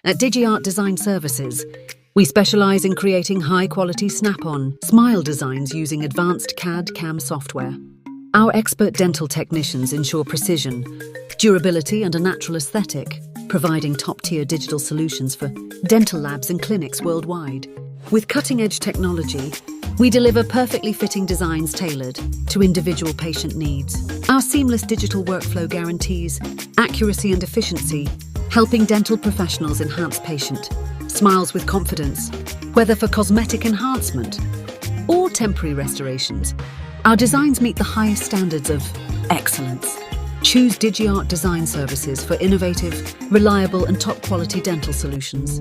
At Digiart Design Services, we specialize in creating high-quality snap-on smile designs using advanced CAD/CAM software. Our expert dental technicians ensure precision, durability, and a natural aesthetic, providing top-tier digital solutions for dental labs and clinics worldwide. With cutting-edge technology, we deliver perfectly fitting designs tailored to individual patient needs. Our seamless digital workflow guarantees accuracy and efficiency, helping dental professionals enhance patient smiles with confidence, whether for cosmetic enhancement or temporary restorations. Our designs meet the highest standards of excellence. Choose Digiart Design Services for innovative, reliable, and top-quality dental solutions.